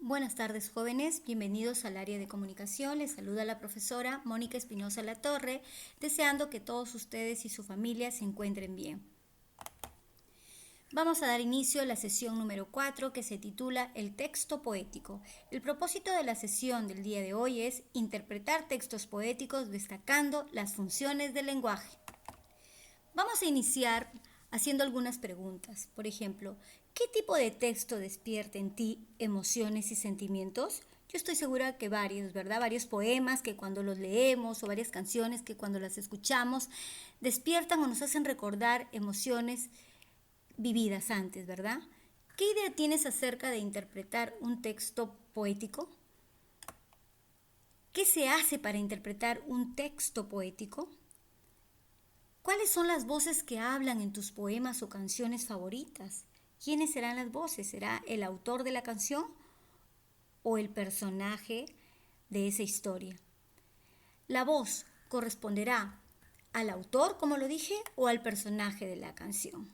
Buenas tardes, jóvenes. Bienvenidos al área de comunicación. Les saluda la profesora Mónica Espinosa Latorre, deseando que todos ustedes y su familia se encuentren bien. Vamos a dar inicio a la sesión número 4, que se titula El texto poético. El propósito de la sesión del día de hoy es interpretar textos poéticos destacando las funciones del lenguaje. Vamos a iniciar haciendo algunas preguntas. Por ejemplo, ¿qué tipo de texto despierta en ti emociones y sentimientos? Yo estoy segura que varios, ¿verdad? Varios poemas que cuando los leemos o varias canciones que cuando las escuchamos despiertan o nos hacen recordar emociones vividas antes, ¿verdad? ¿Qué idea tienes acerca de interpretar un texto poético? ¿Qué se hace para interpretar un texto poético? ¿Cuáles son las voces que hablan en tus poemas o canciones favoritas? ¿Quiénes serán las voces? ¿Será el autor de la canción o el personaje de esa historia? ¿La voz corresponderá al autor, como lo dije, o al personaje de la canción?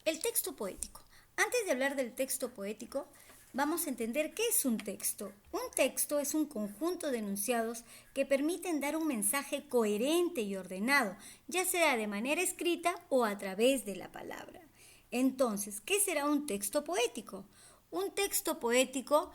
El texto poético. Antes de hablar del texto poético, vamos a entender qué es un texto. Un texto es un conjunto de enunciados que permiten dar un mensaje coherente y ordenado, ya sea de manera escrita o a través de la palabra. Entonces, ¿qué será un texto poético? Un texto poético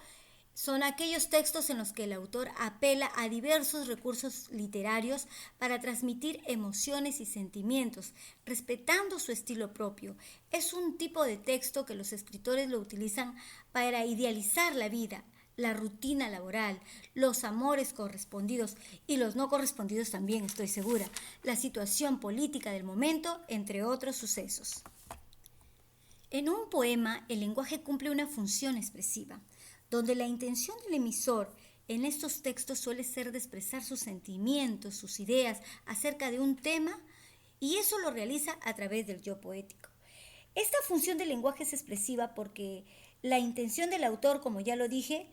son aquellos textos en los que el autor apela a diversos recursos literarios para transmitir emociones y sentimientos, respetando su estilo propio. Es un tipo de texto que los escritores lo utilizan para idealizar la vida, la rutina laboral, los amores correspondidos y los no correspondidos también, estoy segura, la situación política del momento, entre otros sucesos. En un poema, el lenguaje cumple una función expresiva, donde la intención del emisor en estos textos suele ser de expresar sus sentimientos, sus ideas acerca de un tema, y eso lo realiza a través del yo poético. Esta función del lenguaje es expresiva porque la intención del autor, como ya lo dije,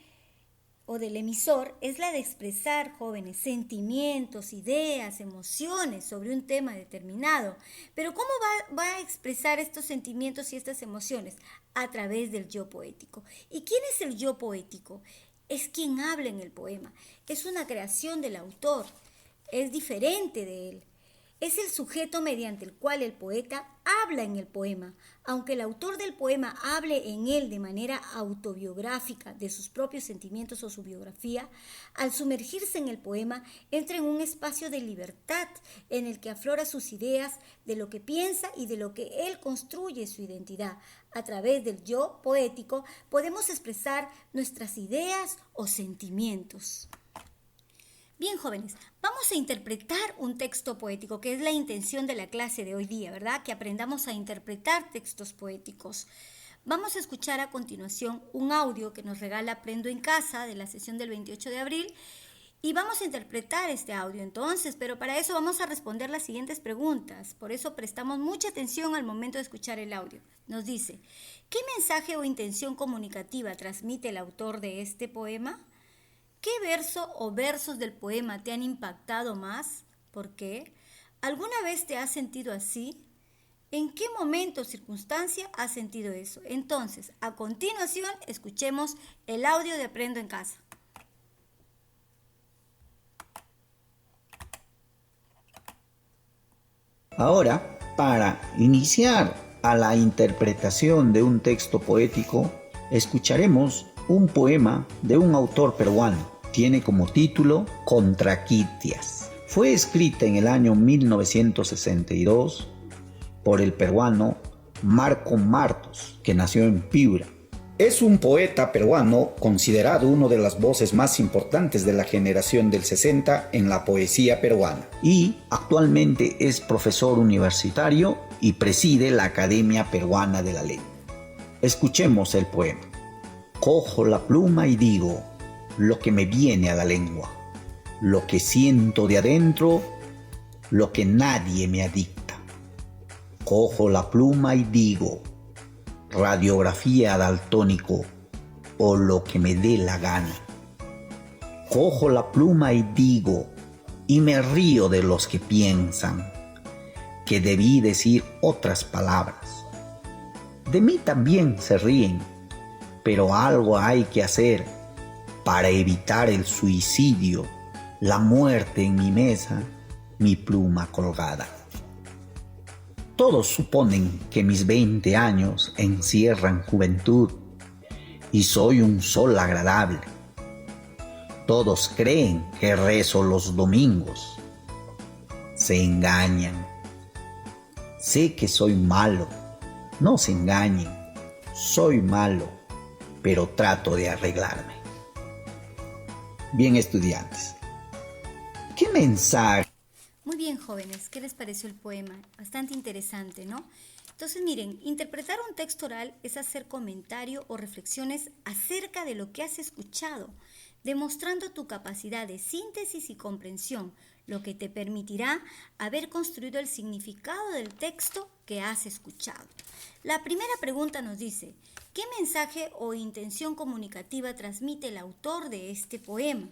o del emisor, es la de expresar, jóvenes, sentimientos, ideas, emociones sobre un tema determinado. Pero ¿cómo va a expresar estos sentimientos y estas emociones? A través del yo poético. ¿Y quién es el yo poético? Es quien habla en el poema. Es una creación del autor. Es diferente de él. Es el sujeto mediante el cual el poeta habla en el poema. Aunque el autor del poema hable en él de manera autobiográfica de sus propios sentimientos o su biografía, al sumergirse en el poema entra en un espacio de libertad en el que aflora sus ideas de lo que piensa y de lo que él construye su identidad. A través del yo poético podemos expresar nuestras ideas o sentimientos. Bien, jóvenes, vamos a interpretar un texto poético, que es la intención de la clase de hoy día, ¿verdad? Que aprendamos a interpretar textos poéticos. Vamos a escuchar a continuación un audio que nos regala Aprendo en Casa de la sesión del 28 de abril y vamos a interpretar este audio entonces, pero para eso vamos a responder las siguientes preguntas. Por eso prestamos mucha atención al momento de escuchar el audio. Nos dice, ¿qué mensaje o intención comunicativa transmite el autor de este poema? ¿Qué verso o versos del poema te han impactado más? ¿Por qué? ¿Alguna vez te has sentido así? ¿En qué momento o circunstancia has sentido eso? Entonces, a continuación, escuchemos el audio de Aprendo en Casa. Ahora, para iniciar a la interpretación de un texto poético, escucharemos un poema de un autor peruano. Tiene como título Contraquitias. Fue escrita en el año 1962 por el peruano Marco Martos, que nació en Piura. Es un poeta peruano considerado una de las voces más importantes de la generación del 60 en la poesía peruana. Y actualmente es profesor universitario y preside la Academia Peruana de la Lengua. Escuchemos el poema. Cojo la pluma y digo lo que me viene a la lengua, lo que siento de adentro, lo que nadie me dicta. Cojo la pluma y digo radiografía daltónico o lo que me dé la gana. Cojo la pluma y digo y me río de los que piensan que debí decir otras palabras. De mí también se ríen pero algo hay que hacer para evitar el suicidio, la muerte en mi mesa, mi pluma colgada. Todos suponen que mis 20 años encierran juventud y soy un sol agradable. Todos creen que rezo los domingos. Se engañan. Sé que soy malo. No se engañen. Soy malo, pero trato de arreglarme. Bien, estudiantes, ¿qué mensaje? Muy bien, jóvenes, ¿qué les pareció el poema? Bastante interesante, ¿no? Entonces, miren, interpretar un texto oral es hacer comentario o reflexiones acerca de lo que has escuchado, demostrando tu capacidad de síntesis y comprensión, lo que te permitirá haber construido el significado del texto que has escuchado. La primera pregunta nos dice, ¿qué mensaje o intención comunicativa transmite el autor de este poema?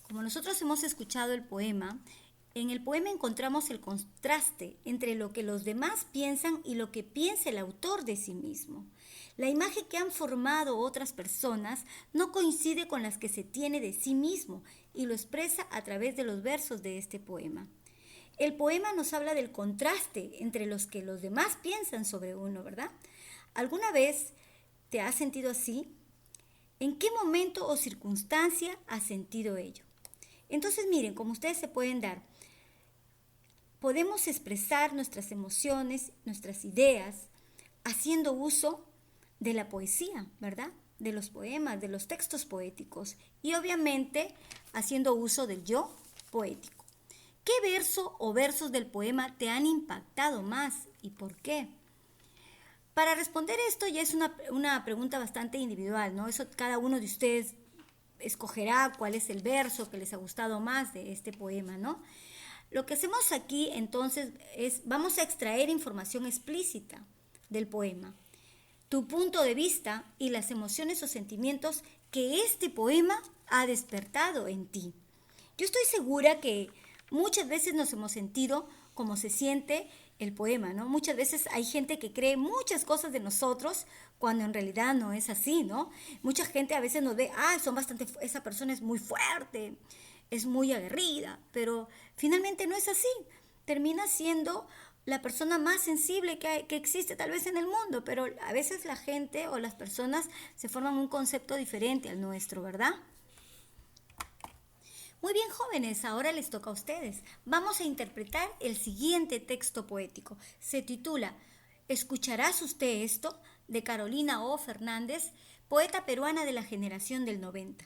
Como nosotros hemos escuchado el poema, en el poema encontramos el contraste entre lo que los demás piensan y lo que piensa el autor de sí mismo. La imagen que han formado otras personas no coincide con las que se tiene de sí mismo y lo expresa a través de los versos de este poema. El poema nos habla del contraste entre los que los demás piensan sobre uno, ¿verdad? ¿Alguna vez te has sentido así? ¿En qué momento o circunstancia has sentido ello? Entonces, miren, como ustedes se pueden dar, podemos expresar nuestras emociones, nuestras ideas, haciendo uso de la poesía, ¿verdad? De los poemas, de los textos poéticos y obviamente haciendo uso del yo poético. ¿Qué verso o versos del poema te han impactado más y por qué? Para responder esto ya es una pregunta bastante individual, ¿no? Eso cada uno de ustedes escogerá cuál es el verso que les ha gustado más de este poema, ¿no? Lo que hacemos aquí entonces es, vamos a extraer información explícita del poema, tu punto de vista y las emociones o sentimientos que este poema ha despertado en ti. Yo estoy segura que muchas veces nos hemos sentido como se siente el poema, ¿no? Muchas veces hay gente que cree muchas cosas de nosotros cuando en realidad no es así, ¿no? Mucha gente a veces nos ve, esa persona es muy fuerte, es muy aguerrida, pero finalmente no es así. Termina siendo la persona más sensible que existe tal vez en el mundo, pero a veces la gente o las personas se forman un concepto diferente al nuestro, ¿verdad? Muy bien, jóvenes, ahora les toca a ustedes. Vamos a interpretar el siguiente texto poético. Se titula ¿Escucharás usted esto? De Carolina O. Fernández, poeta peruana de la generación del 90.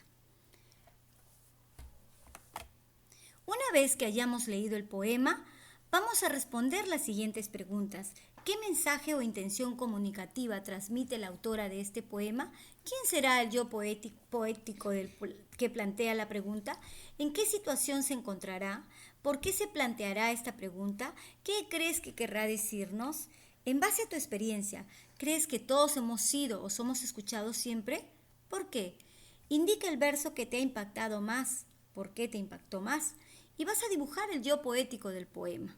Una vez que hayamos leído el poema, vamos a responder las siguientes preguntas. ¿Qué mensaje o intención comunicativa transmite la autora de este poema? ¿Quién será el yo poético que plantea la pregunta? ¿En qué situación se encontrará? ¿Por qué se planteará esta pregunta? ¿Qué crees que querrá decirnos? En base a tu experiencia, ¿crees que todos hemos sido o somos escuchados siempre? ¿Por qué? Indica el verso que te ha impactado más. ¿Por qué te impactó más? Y vas a dibujar el yo poético del poema.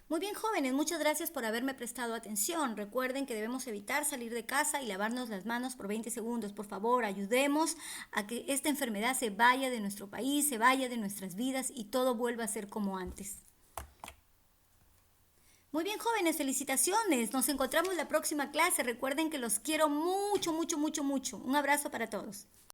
Muy bien, jóvenes, muchas gracias por haberme prestado atención. Recuerden que debemos evitar salir de casa y lavarnos las manos por 20 segundos. Por favor, ayudemos a que esta enfermedad se vaya de nuestro país, se vaya de nuestras vidas y todo vuelva a ser como antes. Muy bien, jóvenes, felicitaciones. Nos encontramos la próxima clase. Recuerden que los quiero mucho, mucho, mucho, mucho. Un abrazo para todos.